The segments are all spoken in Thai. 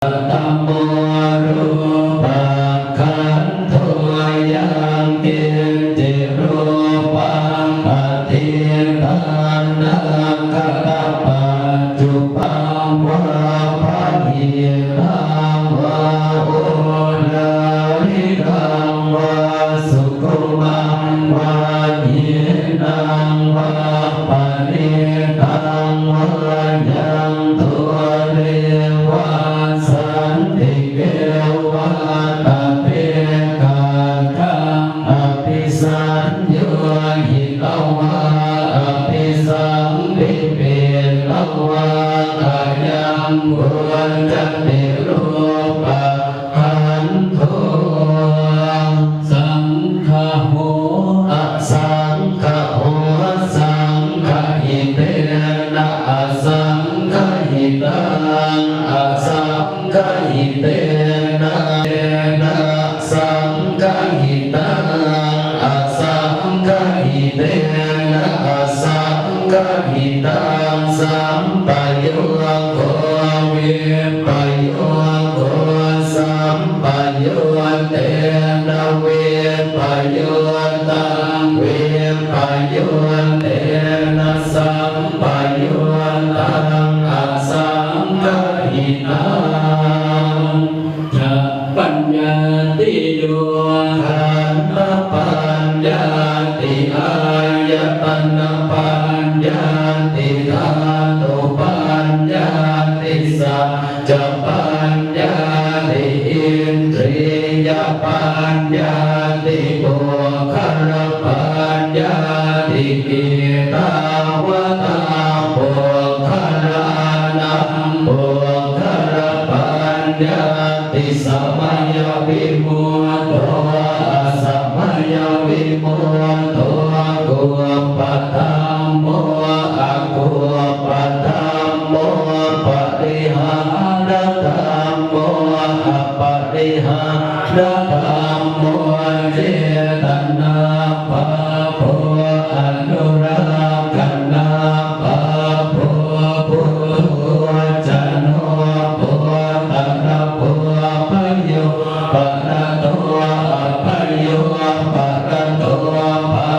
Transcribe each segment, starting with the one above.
ธัมโมรูปังขันโธยังกินจิรูปังปฏิทานังกัตตปัจจุปังวะภะหิตังวะโอลาลิกังวะสุขุมังวะหินังวะปณิตังวะยังตัวเรวะสันติเกวะตะเปกะกังอภิสัญโยหิตวะอภิสัมปิเปลวะอายังบุญจันติรูปะขันโธสังฆโหอะสังฆโหสังฆหิเตนะอะสังฆหิตังอะสังฆหิเตนะสังฆหิตังอะสังฆหิเตนะอะสังฆหิตังสัมปโยโควิปโยโคสัมปโยเตนะเวปโยตังเวปโยเตนะสัมปโยตังอะสังฆหิตังจะปัญญาติโยขันธปัญญาติอายตนะปัญญาติธาตุปัญญาติสัจจปัญญาติอินทรียปัญญาติปุคละปัญญาติกิตาวตาปุคละนังปุคละปัญญาติสัมมยวิมุตโตสัมมยวิมุตโตกุปตัมโมอะกุปตัมโมปริหารตัมโมอะปริหารตัมโมเจตนาภาโภอนุรักขณาภาโภปุจโนปุตระปุพโยปะระโตปะโยปะระโตภา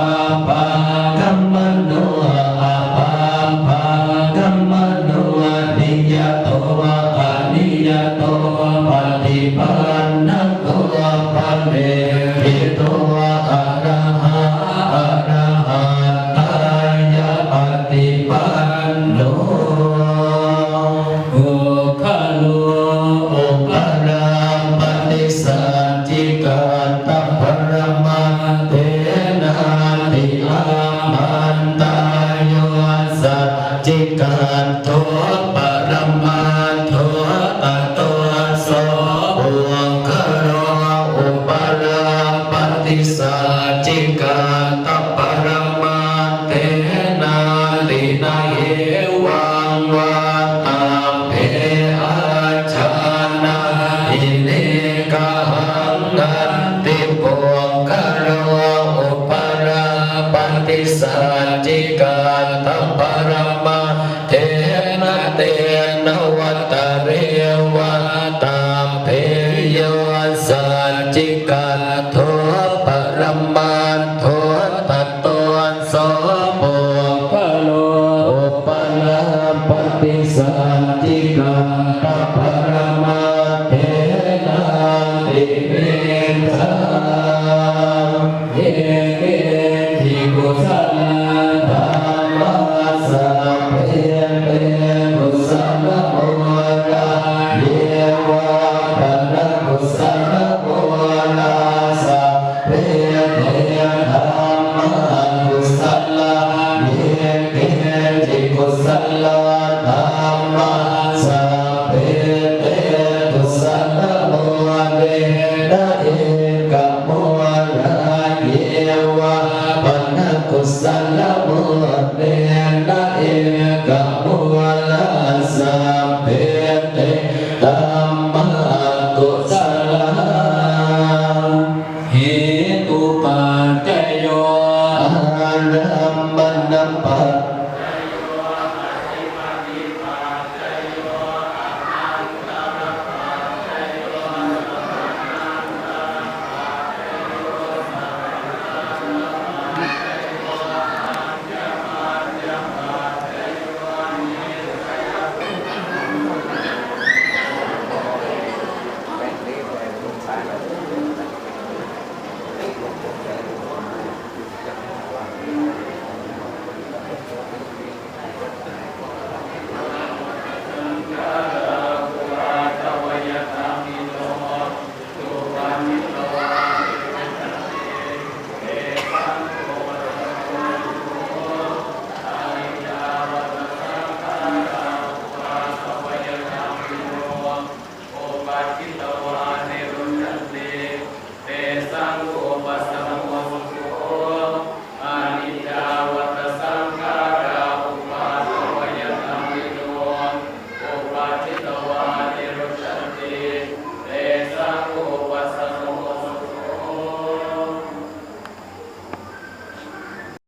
ปะกัมมโนอะภาปะกัมมโนนิยโตอะนิยโตปฏิปันนะโตปะเมหิโตอะระหะอะระหะตายะปฏิปันโนโอคาโลโอปะระปฏิสัจจิกัตตปรมัตเตนะติอามันตายโยสัจจิกัตโตปรมัตโตตโตโสภวคโรอุประปฏิสัจจิกัตตปรมัตเตนะตินาเยวังวัตตามเพอาชานาอิเนกะหังนันติภวคโรอุประปฏิสัจจิกัตตปรมัตเตนะเตนะวัตเรวะตามเพโยสัจจิกัตโตปรมัตโตตโตโสภวโลอุประปฏิสัจจิกัตตปรมัตเตนะติเมธาเยเกทิกุสลธรรมัสสะเพเตกุสลโมราเยวะ